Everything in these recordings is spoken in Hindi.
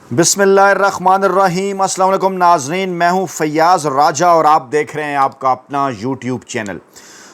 बिस्मिल्लाहिर्रहमानिर्रहीम। अस्सलाम वालेकुम नाज़रीन, मैं हूं फैयाज़ राजा और आप देख रहे हैं आपका अपना यूट्यूब चैनल।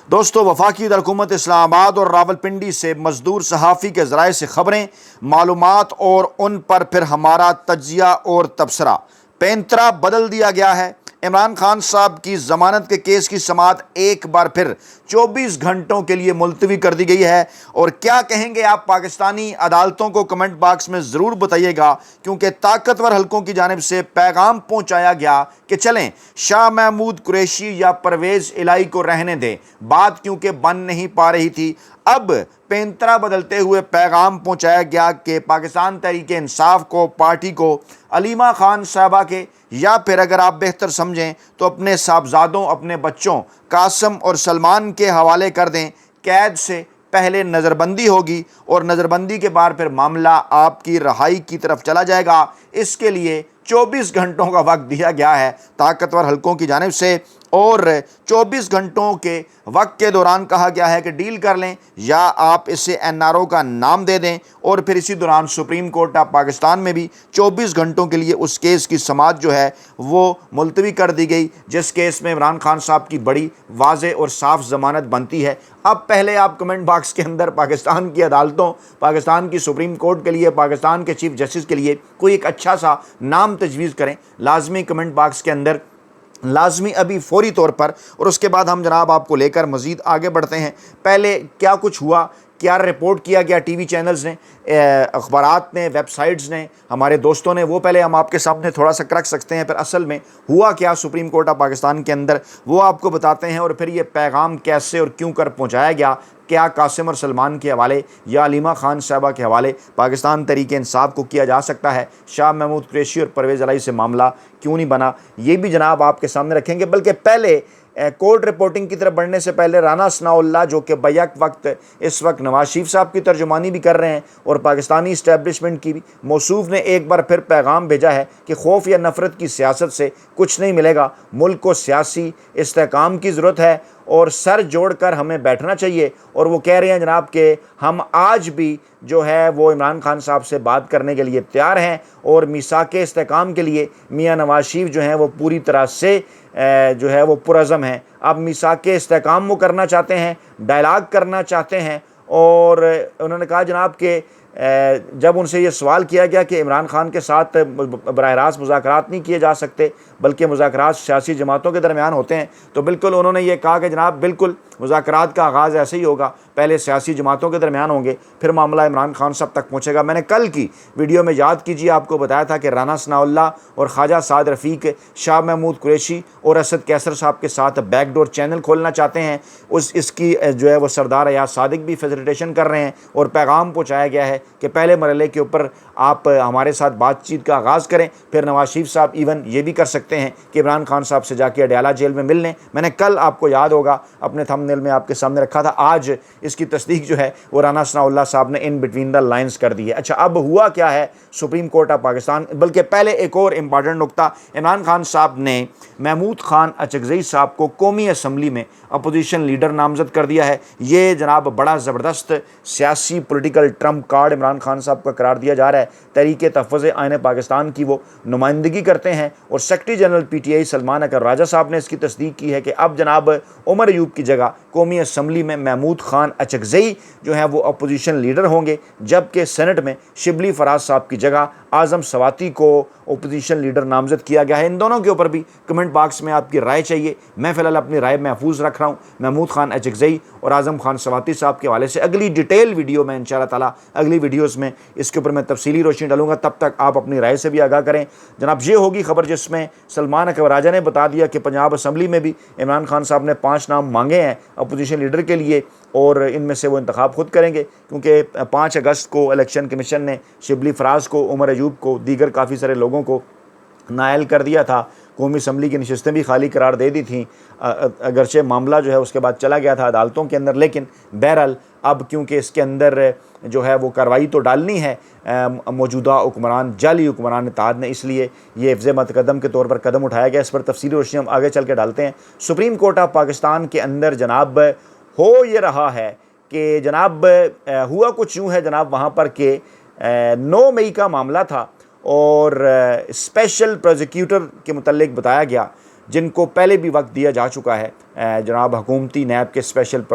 दोस्तों, वफाकी हुकूमत इस्लामाबाद और रावलपिंडी से मजदूर सहाफ़ी के ज़राए से ख़बरें, मालूमात और उन पर फिर हमारा तज्जिया और तबसरा। पैंतरा बदल दिया गया है। इमरान खान साहब की ज़मानत के केस की समाअत एक बार फिर 24 घंटों के लिए मुलतवी कर दी गई है। और क्या कहेंगे आप पाकिस्तानी अदालतों को कमेंट बॉक्स में ज़रूर बताइएगा, क्योंकि ताकतवर हलकों की जानिब से पैगाम पहुंचाया गया कि चलें शाह महमूद कुरैशी या परवेज़ इलाही को रहने दें। बात क्योंकि बन नहीं पा रही थी, अब पैंतरा बदलते हुए पैगाम पहुंचाया गया कि पाकिस्तान तहरीक इंसाफ को, पार्टी को, अलीमा खान साहबा के, या फिर अगर आप बेहतर समझें तो अपने साहबजादों, अपने बच्चों कासिम और सलमान के हवाले कर दें। कैद से पहले नज़रबंदी होगी और नज़रबंदी के बाद फिर मामला आपकी रहाई की तरफ चला जाएगा। इसके लिए 24 घंटों का वक्त दिया गया है ताकतवर हलकों की जानिब से, और 24 घंटों के वक्त के दौरान कहा गया है कि डील कर लें या आप इसे एनआरओ का नाम दे दें। और फिर इसी दौरान सुप्रीम कोर्ट ऑफ पाकिस्तान में भी 24 घंटों के लिए उस केस की समाअत जो है वो मुलतवी कर दी गई, जिस केस में इमरान खान साहब की बड़ी वाज़ेह और साफ ज़मानत बनती है। अब पहले आप कमेंट बॉक्स के अंदर पाकिस्तान की अदालतों, पाकिस्तान की सुप्रीम कोर्ट के लिए, पाकिस्तान के चीफ जस्टिस के लिए कोई एक अच्छा सा नाम तजवीज़ करें लाजमी कमेंट बॉक्स के अंदर, लाजमी अभी फ़ौरी तौर पर। और उसके बाद हम जनाब आपको लेकर मज़ीद आगे बढ़ते हैं। पहले क्या कुछ हुआ, क्या रिपोर्ट किया गया टीवी चैनल्स ने, अखबारात ने, वेबसाइट्स ने, हमारे दोस्तों ने, वो पहले हम आपके सामने थोड़ा सा रख सकते हैं। फिर असल में हुआ क्या सुप्रीम कोर्ट ऑफ पाकिस्तान के अंदर वो आपको बताते हैं। और फिर ये पैगाम कैसे और क्यों कर पहुँचाया गया, क्या कासिम और सलमान के हवाले या अलीमा खान साहबा के हवाले पाकिस्तान तहरीक इंसाफ को किया जा सकता है, शाह महमूद कुरैशी और परवेज़ इलाही से मामला क्यों नहीं बना, ये भी जनाब आपके सामने रखेंगे। बल्कि पहले कोर्ट रिपोर्टिंग की तरफ बढ़ने से पहले राना सनाउल्लाह, जो कि बैक वक्त इस वक्त नवाज शरीफ साहब की तर्जुमानी भी कर रहे हैं और पाकिस्तानी इस्टेब्लिशमेंट की भी, मौसूफ ने एक बार फिर पैगाम भेजा है कि खौफ या नफ़रत की सियासत से कुछ नहीं मिलेगा। मुल्क को सियासी इस्तेहकाम की ज़रूरत है और सर जोड़कर हमें बैठना चाहिए। और वो कह रहे हैं जनाब कि हम आज भी जो है वो इमरान खान साहब से बात करने के लिए तैयार हैं और मीसाक इस्तेहकाम के लिए मियाँ नवाज शरीफ जो हैं वो पूरी तरह से जो है वो पुरज़म हैं। अब मीसाक इस्तेहकाम वो करना चाहते हैं, डायलॉग करना चाहते हैं। और उन्होंने कहा जनाब कि जब उनसे ये सवाल किया गया कि इमरान खान के साथ बराह रास्त मुज़ाकरात नहीं किए जा सकते बल्कि मुज़ाकरात सियासी जमातों के दरमियान होते हैं, तो बिल्कुल उन्होंने ये कहा कि जनाब बिल्कुल मुज़ाकरात का आगाज़ ऐसे ही होगा, पहले सियासी जमातों के दरमियान होंगे, फिर मामला इमरान खान साहब तक पहुँचेगा। मैंने कल की वीडियो में याद कीजिए आपको बताया था कि राना सनाउल्लाह और ख्वाजा साद रफ़ीक शाह महमूद कुरैशी और असद कैसर साहब के साथ बैकडोर चैनल खोलना चाहते हैं। इसकी जो है वो सरदार अयाज सादिक भी फैसिलिटेशन कर रहे हैं और पैगाम पहुँचाया गया है कि पहले मरहले के ऊपर आप हमारे साथ बातचीत का आगाज़ करें। फिर नवाज शरीफ साहब इवन ये भी कर सकते हैं कि इमरान खान साहब से जाके अडयाला जेल में मिल लें। मैंने कल आपको याद होगा अपने थंबनेल में आपके सामने रखा था। आज इसकी तस्दीक जो है वो राना सनाउल्लाह साहब ने इन बिटवीन द लाइन्स कर दी है। अच्छा, अब हुआ क्या है सुप्रीम कोर्ट ऑफ पाकिस्तान, बल्कि पहले एक और इम्पॉर्टेंट नुकता, इमरान खान साहब ने महमूद खान अचकज़ई साहब को कौमी असम्बली में अपोजिशन लीडर नामज़द कर दिया है। ये जनाब बड़ा ज़बरदस्त सियासी political Trump card Imran Khan साहब का करार दिया जा रहा है। तहरीक तहफ़्फ़ुज़ आइन पाकिस्तान की वो नुमाइंदगी करते हैं और सेक्रेटरी जनरल PTI सलमान अकर राजा साहब ने इसकी तस्दीक की है कि अब जनाब उमर अयूब की जगह कौमी असम्बली में महमूद खान अचकज़ई जो है वो अपोजिशन लीडर होंगे, जबकि सेनेट में शिबली फराज साहब की जगह आज़म सवाती को अपोजिशन लीडर नामज़द किया गया है। इन दोनों के ऊपर भी कमेंट बॉक्स में आपकी राय चाहिए। मैं फ़िलहाल अपनी राय महफूज रख रहा हूँ महमूद खान अचकज़ई और आज़म खान सवाती साहब के हवाले से। अगली डिटेल वीडियो में इंशाअल्लाह ताला अगली वीडियोज़ में इसके ऊपर मैं तफसीली रोशनी डालूंगा। तब तक आप अपनी राय से भी आगाह करें। जनाब ये होगी खबर जिसमें सलमान अकर राजा ने बता दिया कि पंजाब असम्बली में भी इमरान खान साहब ने 5 नाम मांगे हैं अपोजिशन लीडर के लिए और इनमें से वो इंतखाब खुद करेंगे, क्योंकि 5 अगस्त को इलेक्शन कमीशन ने शिबली फराज को, उमर अयूब को, दीगर काफ़ी सारे लोगों को नायल कर दिया था। कौमी असम्बली की नशस्तें भी खाली करार दे दी थी, अगरचे मामला जो है उसके बाद चला गया था अदालतों के अंदर। लेकिन बहरहाल अब क्योंकि इसके अंदर जो है वो कार्रवाई तो डालनी है मौजूदा हुक्मरान, जाली हुक्मरान इत्तेहाद ने, इसलिए ये हिफ्ज़ मुतक़द्दम के तौर पर कदम उठाया गया। इस पर तफसीली रोशनी हम आगे चल के डालते हैं। सुप्रीम कोर्ट ऑफ पाकिस्तान के अंदर जनाब हो ये रहा है कि जनाब हुआ कुछ यूँ है जनाब वहाँ पर कि 9 मई का मामला था और स्पेशल प्रोसिक्यूटर के मुतल्लिक बताया गया, जिनको पहले भी वक्त दिया जा चुका है, जनाब हुकूमती नैब के स्पेशल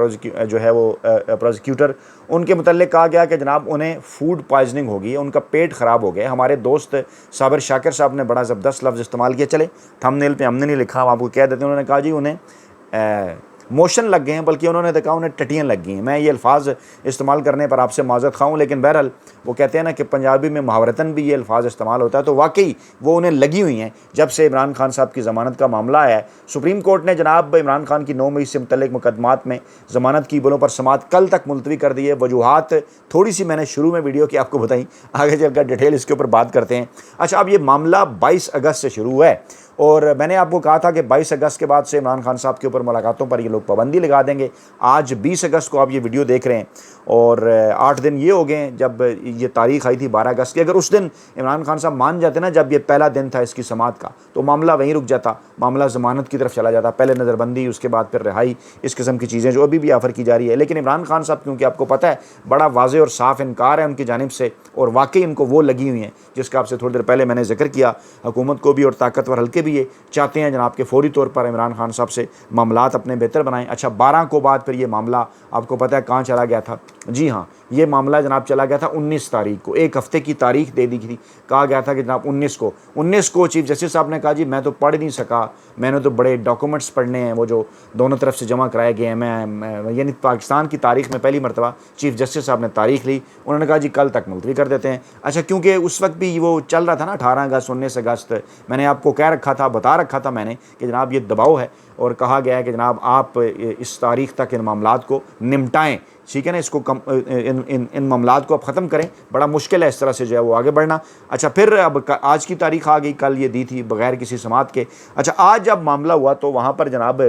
जो है वो प्रोसिक्यूटर, उनके मुतल्लिक कहा गया कि जनाब उन्हें फूड पॉइजनिंग हो गई है, उनका पेट ख़राब हो गया। हमारे दोस्त साबिर शाकिर साहब ने बड़ा ज़बरदस्त लफ्ज़ इस्तेमाल किया, चले थंबनेल पे हमने नहीं लिखा, हम आपको कह देते हैं। उन्होंने कहा जी उन्हें मोशन लग गए हैं, बल्कि उन्होंने देखा उन्हें टटियाँ लग गई हैं। मैं ये अल्फाज इस्तेमाल करने पर आपसे माज़रत खाऊँ, लेकिन बहरहाल वो कहते हैं ना कि पंजाबी में मुहावरतन भी ये अल्फाज इस्तेमाल होता है, तो वाकई वो उन्हें लगी हुई हैं। जब से इमरान खान साहब की ज़मानत का मामला आया है, सुप्रीम कोर्ट ने जनाब इमरान खान की 9 मई से मुतल्लिक मुकदमात में ज़मानत की बोलों पर समात कल तक मुलतवी कर दी है। वजूहात थोड़ी सी मैंने शुरू में वीडियो की आपको बताई, आगे चलकर डिटेल इसके ऊपर बात करते हैं। अच्छा, अब ये मामला 22 अगस्त से शुरू हुआ है और मैंने आपको कहा था कि 22 अगस्त के बाद से इमरान खान साहब के ऊपर मुलाकातों पर ये लोग पाबंदी लगा देंगे। आज 20 अगस्त को आप ये वीडियो देख रहे हैं और 8 दिन ये हो गए हैं जब ये तारीख आई थी 12 अगस्त की। अगर उस दिन इमरान खान साहब मान जाते ना, जब ये पहला दिन था इसकी समात का, तो मामला वहीं रुक जाता, मामला ज़मानत की तरफ चला जाता, पहले नज़रबंदी, उसके बाद फिर रिहाई, इस किस्म की चीज़ें जो अभी भी ऑफ़र की जा रही है। लेकिन इमरान खान साहब, क्योंकि आपको पता है बड़ा वाज़ेह और साफ़ इनकार है उनकी जानिब से, और वाकई इनको वो लगी हुई हैं जिसका आपसे थोड़ी देर पहले मैंने जिक्र किया। हुकूमत को भी और ताकतवर हल्के भी ये चाहते हैं जनाब के फौरी तौर पर इमरान खान साहब से मामलात अपने बेहतर बनाएं। अच्छा, 12 को बाद फिर ये मामला आपको पता है कहाँ चला गया था? जी हाँ, ये मामला जनाब चला गया था 19 तारीख को। एक हफ़्ते की तारीख दे दी थी, कहा गया था कि जनाब 19 को चीफ जस्टिस साहब ने कहा जी मैं तो पढ़ नहीं सका, मैंने तो बड़े डॉक्यूमेंट्स पढ़ने हैं वो जो दोनों तरफ से जमा कराए गए हैं। मैं यानी पाकिस्तान की तारीख में पहली मरतबा चीफ जस्टिस साहब ने तारीख ली, उन्होंने कहा जी कल तक मुलतवी कर देते हैं। अच्छा, क्योंकि उस वक्त भी वो चल रहा था ना 18 अगस्त 19 अगस्त, मैंने आपको कह रखा था, बता रखा था मैंने कि जनाब ये दबाव है, और कहा गया है कि जनाब आप इस तारीख तक इन मामलात को निपटाएँ, ठीक है ना, इसको इन मामलात को आप ख़त्म करें। बड़ा मुश्किल है इस तरह से जो है वो आगे बढ़ना। अच्छा, फिर अब आज की तारीख आ गई, कल ये दी थी बग़ैर किसी समात के। अच्छा, आज जब मामला हुआ तो वहाँ पर जनाब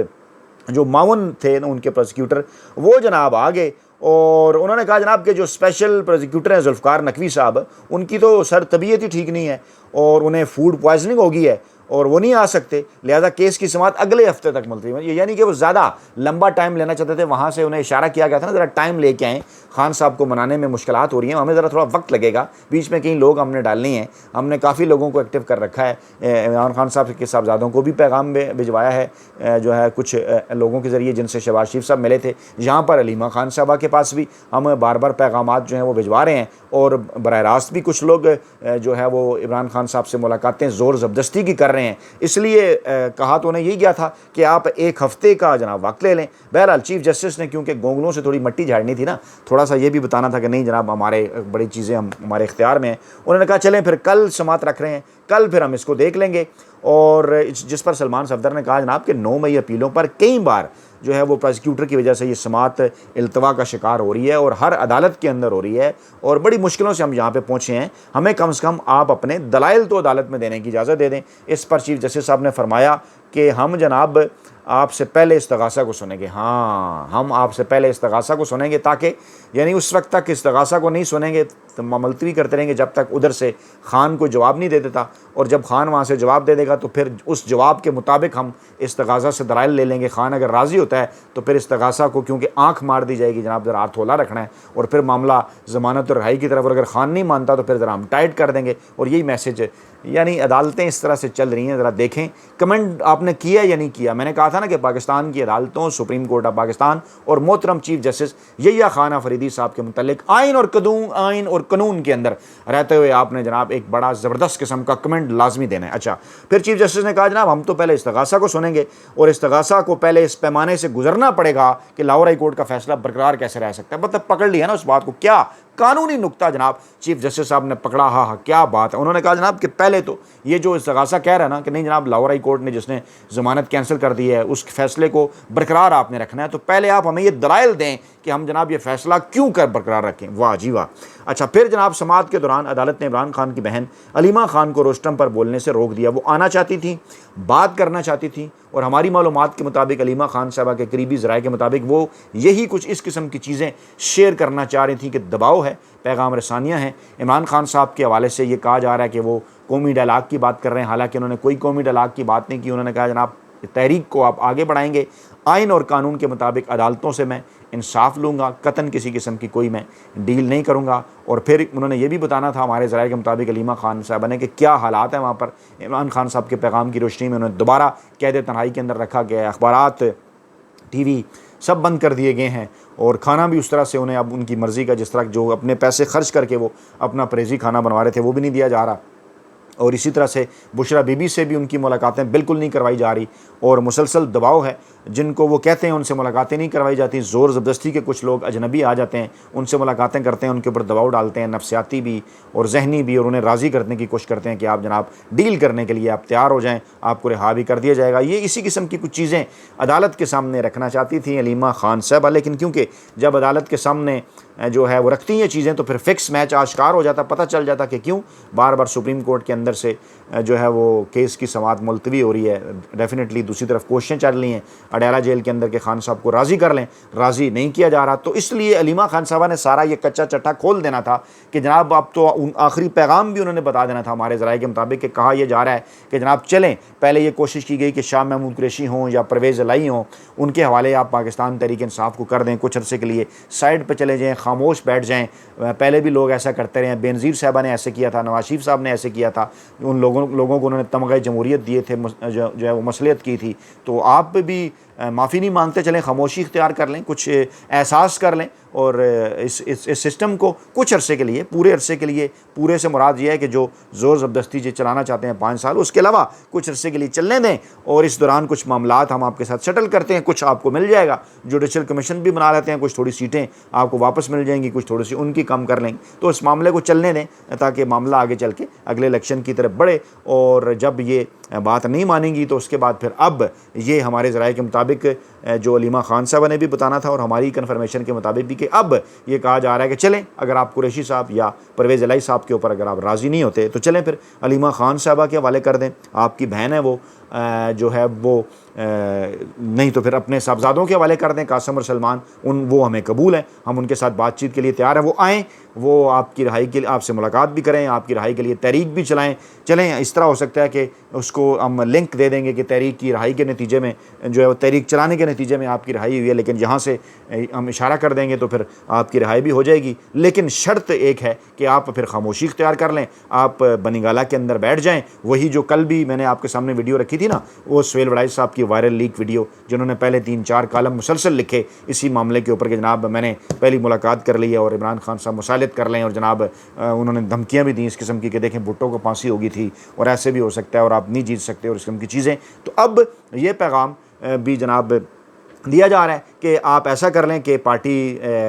जो मावन थे ना उनके प्रोसिक्यूटर, वो जनाब आ गए और उन्होंने कहा जनाब के जो स्पेशल प्रोसिक्यूटर हैं जुल्फ़िकार नकवी साहब, उनकी तो सर तबीयत ही ठीक नहीं है और उन्हें फूड पॉइजनिंग हो गई है और वो नहीं आ सकते, लिहाजा केस की समात अगले हफ्ते तक मुलतवी। यानी कि वो ज़्यादा लंबा टाइम लेना चाहते थे। वहाँ से उन्हें इशारा किया गया था ना, ज़रा टाइम लेके आएँ, खान साहब को मनाने में मुश्किलात हो रही हैं, हमें ज़रा थोड़ा वक्त लगेगा, बीच में कई लोग हमने डालने हैं, हमने काफ़ी लोगों को एक्टिव कर रखा है। इमरान खान साहब के साहबजादों को भी पैगाम भिजवाया है जो है कुछ लोगों के ज़रिए जिनसे शहबाज शरीफ साहब मिले थे। यहाँ पर अलीमा खान साहबा के पास भी हम बार बार पैगामात जो हैं वो भिजवा रहे हैं, और बराह रास्त भी कुछ लोग जो है वो इमरान खान साहब से मुलाकातें ज़ोर ज़बरदस्ती की कर रहे हैं। इसलिए कहा तो उन्हें यही गया था कि आप एक हफ़्ते का जनाब वक्त ले लें। बहरहाल चीफ जस्टिस ने, क्योंकि गोंगलों से थोड़ी मट्टी झाड़नी थी ना, थोड़ा सा ये भी बताना था कि नहीं जनाब हमारे बड़ी चीज़ें हमारे इख्तियार में हैं, उन्होंने कहा चलें फिर कल समात रख रहे हैं, कल फिर हम इसको देख लेंगे। और जिस पर सलमान सफदर ने कहा जनाब कि 9 मई अपीलों पर कई बार जो है वो प्रोसिक्यूटर की वजह से ये समात इल्तवा का शिकार हो रही है और हर अदालत के अंदर हो रही है, और बड़ी मुश्किलों से हम यहाँ पे पहुँचे हैं, हमें कम से कम आप अपने दलाइल तो अदालत में देने की इजाज़त दे दें। इस पर चीफ जस्टिस साहब ने फरमाया कि हम जनाब आपसे पहले इस्तगासा को सुनेंगे। हाँ, हम आपसे पहले इस्तगासा को सुनेंगे, ताकि यानी उस वक्त तक इस्तगासा को नहीं सुनेंगे तो मुलतवी करते रहेंगे जब तक उधर से खान को जवाब नहीं दे देता, और जब खान वहाँ से जवाब दे देगा तो फिर उस जवाब के मुताबिक हम इस्तगासा से दलाइल ले लेंगे। खान अगर राज़ी होता है तो फिर इस्तगासा को क्योंकि आँख मार दी जाएगी जनाब, ज़रा हाथ होला रखना है, और फिर मामला ज़मानत और रिहाई की तरफ, और अगर खान नहीं मानता तो फिर ज़रा हम टाइट कर देंगे। और यही मैसेज यानी अदालतें इस तरह से चल रही हैं। ज़रा देखें कमेंट आपने किया या नहीं किया। मैंने कहा था ना कि पाकिस्तान की अदालतों, सुप्रीम कोर्ट ऑफ पाकिस्तान और मोहतरम चीफ जस्टिस यहिया खान अफरीदी साहब के मुतल्लिक आइन और कानून के अंदर रहते हुए आपने जनाब एक बड़ा ज़बरदस्त किस्म का कमेंट लाजमी देना है। अच्छा, फिर चीफ जस्टिस ने कहा जनाब हम तो पहले इस्तगासा को सुनेंगे, और इस्तगासा को पहले इस पैमाने से गुजरना पड़ेगा कि लाहौर हाई कोर्ट का फैसला बरकरार कैसे रह सकता है। मतलब पकड़ लिया ना उस बात को, क्या कानूनी नुक्ता जनाब चीफ जस्टिस साहब ने पकड़ा। हाँ, क्या बात है। उन्होंने कहा जनाब कि पहले तो ये जो इस्तगासा कह रहा है ना कि नहीं जनाब लाहौर हाई कोर्ट ने जिसने ज़मानत कैंसिल कर दी है उस फैसले को बरकरार आपने रखना है, तो पहले आप हमें ये दलाइल दें कि हम जनाब ये फैसला क्यों कर बरकरार रखें। वाह जी वाह। अच्छा, फिर जनाब समात के दौरान अदालत ने इमरान खान की बहन अलीमा खान को रोस्टम पर बोलने से रोक दिया। वो आना चाहती थी, बात करना चाहती थी, और हमारी मालूमात के मुताबिक अलीमा खान साहबा के करीबी ज़राए के मुताबिक वो यही कुछ इस किस्म की चीज़ें शेयर करना चाह रही थी कि दबाव है, पैगाम रसानियाँ हैं। इमरान खान साहब के हवाले से ये कहा जा रहा है कि वो कौमी डायलाग की बात कर रहे हैं, हालांकि उन्होंने कोई कौमी डायलाग की बात नहीं की। उन्होंने कहा जनाब तहरीक को आप आगे बढ़ाएंगे। आइन और कानून के मुताबिक अदालतों से मैं इंसाफ लूँगा, कतन किसी किस्म की कोई मैं डील नहीं करूँगा। और फिर उन्होंने ये भी बताना था हमारे ज़राए के मुताबिक अलीमा खान साहबा ने कि क्या हालात हैं वहाँ पर। इमरान खान साहब के पैगाम की रोशनी में उन्हें दोबारा कैद तन्हाई के अंदर रखा गया है, अखबारात, टीवी सब बंद कर दिए गए हैं और खाना भी उस तरह से उन्हें अब उनकी मर्ज़ी का, जिस तरह जो अपने पैसे खर्च करके वो अपना परहेज़ी खाना बनवा रहे थे, वो भी नहीं दिया जा रहा। और इसी तरह से बुशरा बीबी से भी उनकी मुलाकातें बिल्कुल नहीं करवाई जा रही और मुसलसल दबाव है। जिनको वो कहते हैं उनसे मुलाकातें नहीं करवाई जाती, ज़ोर ज़बरदस्ती के कुछ लोग अजनबी आ जाते हैं, उनसे मुलाकातें करते हैं, उनके ऊपर दबाव डालते हैं, नफसियाती भी और जहनी भी, और उन्हें राज़ी करने की कोशिश करते हैं कि आप जनाब डील करने के लिए आप तैयार हो जाएँ, आपको रिहा भी कर दिया जाएगा। ये इसी किस्म की कुछ चीज़ें अदालत के सामने रखना चाहती थी अलीमा खान साहबा, लेकिन क्योंकि जब अदालत के सामने जो है वो रखती हैं चीज़ें तो फिर फिक्स मैच आश्कार हो जाता, पता चल जाता कि क्यों बार बार सुप्रीम कोर्ट के अंदर से जो है वो केस की समाअत मुलतवी हो रही है। डेफिनेटली दूसरी तरफ कोशिशें चल रही हैं अडयाला जेल के अंदर के खान साहब को राज़ी कर लें, राज़ी नहीं किया जा रहा। तो इसलिए अलीमा खान साहबा ने सारा ये कच्चा चट्टा खोल देना था कि जनाब अब तो आखिरी पैगाम भी उन्होंने बता देना था हमारे ज़राए के मुताबिक कि कहा यह जा रहा है कि जनाब चलें। पहले ये कोशिश की गई कि शाह महमूद कुरैशी हों या परवेज़ इलाही हों, उनके हवाले आप पाकिस्तान तहरीक इंसाफ को कर दें, कुछ अरसे के लिए साइड पर चले जाएँ, खामोश बैठ जाएँ। पहले भी लोग ऐसा करते रहे हैं, बेनज़ीर साहबा ने ऐसे किया था, नवाज शरीफ साहब ने ऐसे किया था, उन लोगों को उन्होंने तमग़े जमहूरियत दिए थे, जो है वो मसलियत की थी। तो आप भी माफ़ी नहीं मांगते चलें, खामोशी इख्तियार कर लें, कुछ एहसास कर लें और इस सिस्टम को कुछ अरसे के लिए, पूरे अरसे के लिए, पूरे से मुराद ये है कि जो ज़ोर ज़बरदस्ती जो चलाना चाहते हैं 5 साल, उसके अलावा कुछ अरसे के लिए चलने दें और इस दौरान कुछ मामलात हम आपके साथ सेटल करते हैं। कुछ आपको मिल जाएगा, जुडिशल कमीशन भी बना लेते हैं, कुछ थोड़ी सीटें आपको वापस मिल जाएंगी, कुछ थोड़ी सी उनकी कम कर लेंगे। तो इस मामले को चलने दें ताकि मामला आगे चल के अगले इलेक्शन की तरफ बढ़े। और जब ये बात नहीं मानेंगी तो उसके बाद फिर अब ये हमारे ज़राए के मुताबिक जो अलीमा खान साहबा ने भी बताना था और हमारी कन्फर्मेशन के मुताबिक भी कि अब ये कहा जा रहा है कि चलें, अगर आप कुरैशी साहब या परवेज़ इलाही साहब के ऊपर अगर आप राज़ी नहीं होते तो चलें फिर अलीमा खान साहबा के हवाले कर दें। आपकी बहन है वो जो है वो नहीं तो फिर अपने साहबजादों के हवाले कर दें, कासिम और सलमान, वो हमें कबूल हैं, हम उनके साथ बातचीत के लिए तैयार हैं। वो आएँ, वो आपकी रिहाई के लिए आपसे मुलाकात भी करें, आपकी रिहाई के लिए तहरीक भी चलें। इस तरह हो सकता है कि उसको हम लिंक दे देंगे कि तहरीक की रिहाई के नतीजे में जो है वो तहरीक चलाने के नतीजे में आपकी रिहाई हुई है, लेकिन यहाँ से हम इशारा कर देंगे तो फिर आपकी रिहाई भी हो जाएगी। लेकिन शर्त एक है कि आप फिर खामोशी इख्तियार कर लें, आप बनीगाला के अंदर बैठ जाएँ। वही जो कल भी मैंने आपके सामने वीडियो रखी थी ना, वो सुहेल वड़ाई साहब की वायरल लीक वीडियो, जिन्होंने पहले 3-4 कालम मुसलसल लिखे इसी मामले के ऊपर कि जनाब मैंने पहली मुलाकात कर ली है और इमरान खान साहब मुसालियत कर लें, और जनाब उन्होंने धमकियाँ भी दी इस किस्म की कि देखें भुट्टो को फांसी होगी थी और ऐसे भी हो सकता है और आप नहीं जीत सकते और इस किस्म की चीज़ें। तो अब ये पैगाम भी जनाब दिया जा रहा है कि आप ऐसा कर लें कि पार्टी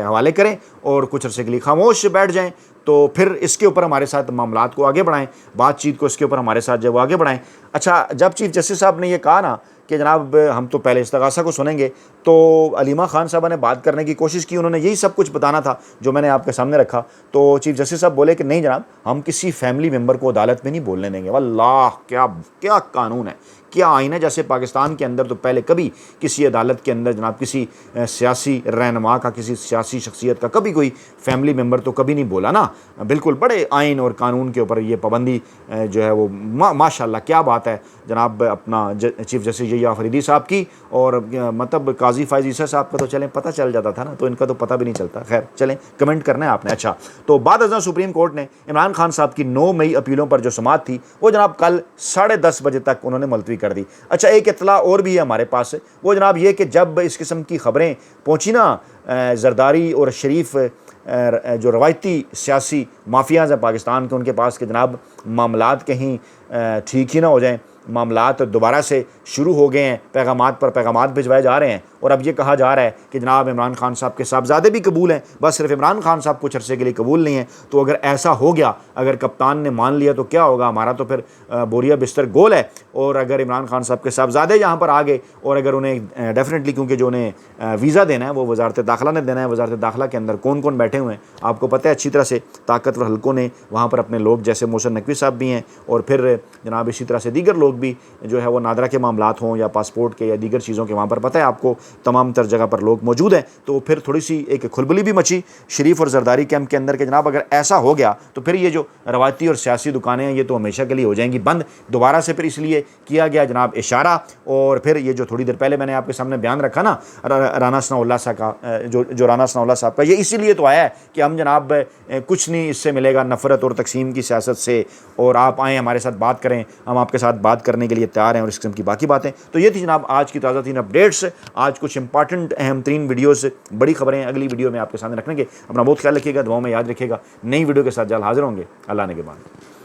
हवाले करें और कुछ अरसे के लिए खामोश बैठ जाएं, तो फिर इसके ऊपर हमारे साथ मामलात को आगे बढ़ाएं, बातचीत को इसके ऊपर हमारे साथ जब वो आगे बढ़ाएं। अच्छा, जब चीफ जस्टिस साहब ने ये कहा ना कि जनाब हम तो पहले इस्तगासा को सुनेंगे, तो अलीमा खान साहबा ने बात करने की कोशिश की, उन्होंने यही सब कुछ बताना था जो मैंने आपके सामने रखा। तो चीफ जस्टिस साहब बोले कि नहीं जनाब, हम किसी फैमिली मेम्बर को अदालत में नहीं बोलने देंगे। वल्लाह, क्या कानून है, क्या आइन है। जैसे पाकिस्तान के अंदर तो पहले कभी किसी अदालत के अंदर जनाब किसी सियासी रहनुमा का, किसी सियासी शख्सियत का कभी कोई फैमिली मेम्बर तो कभी नहीं बोला ना। बिल्कुल बड़े आइन और कानून के ऊपर ये पाबंदी जो है वो माशाल्लाह क्या बात है जनाब अपना चीफ जस्टिस यही अफरीदी साहब की। और मतलब काजी फ़ाइज़ ईसा साहब का तो चलें पता चल जाता था ना, तो इनका तो पता भी नहीं चलता। खैर चलें, कमेंट करना है आपने। अच्छा, तो बाद अज़ां सुप्रीम कोर्ट ने इमरान खान साहब की 9 मई अपीलों पर जो समाअत थी वो जनाब कल 10:30 बजे तक उन्होंने मुलतवी कर दी। अच्छा, एक इत्तला और भी है हमारे पास, वो जनाब ये कि जब इस किस्म की ख़बरें पहुँची ना जरदारी और शरीफ जो रवायती सियासी माफियाज़ हैं पाकिस्तान के, उनके पास कि जनाब मामलात कहीं ठीक ही ना हो जाएं, मामलात दोबारा से शुरू हो गए हैं, पैगामात पर पैगामात भिजवाए जा रहे हैं और अब ये कहा जा रहा है कि जनाब इमरान खान साहब के साहबजादे भी कबूल हैं, बस सिर्फ इमरान खान साहब कुछ अरसे के लिए कबूल नहीं है। तो अगर ऐसा हो गया, अगर कप्तान ने मान लिया तो क्या होगा, हमारा तो फिर बोरिया बिस्तर गोल है। और अगर इमरान खान साहब के साहबजादे यहाँ पर आ गए और अगर उन्हें डेफिनेटली, क्योंकि जो उन्हें वीज़ा देना है वो वजारत दाखिला ने देना है, वजारत दाखिला के अंदर कौन कौन बैठे हुए हैं आपको पता है अच्छी तरह से, ताकतवर हल्कों ने वहाँ पर अपने लोग जैसे मोहसिन नकवी नकवी साहब भी हैं, और फिर जनाब इसी तरह से दीगर लोग भी जो है वो नादरा के मामलात हों या पासपोर्ट के या दीगर चीज़ों के, वहाँ पर पता है आपको तमाम तर जगह पर लोग मौजूद हैं। तो फिर थोड़ी सी एक खुलबली भी मची शरीफ और जरदारी कैंप के अंदर के जनाब अगर ऐसा हो गया तो फिर ये जो रवायती और सियासी दुकानें हैं ये तो हमेशा के लिए हो जाएंगी बंद। दोबारा से फिर इसलिए किया गया जनाब इशारा, और फिर ये जो थोड़ी देर पहले मैंने आपके सामने बयान रखा ना राना सनाउल्लाह साहब का, जो राना सनाउल्लाह साहब का, ये इसीलिए तो आया है कि हम जनाब कुछ नहीं इससे मिलेगा नफ़रत और तकसीम की सियासत से, और आप आएँ हमारे साथ बात करें, हम आपके साथ बात करने के लिए तैयार हैं, और इस किस्म की बाकी बातें। तो ये थी जनाब आज की ताज़ा तीन अपडेट्स, आज कुछ इंपॉर्टेंट अहम तरीन वीडियोस, बड़ी खबरें अगली वीडियो में आपके सामने रखेंगे। अपना बहुत ख्याल रखिएगा, दुआओं में याद रखिएगा। नई वीडियो के साथ जल्द हाजिर होंगे। अल्लाह ने के बाद।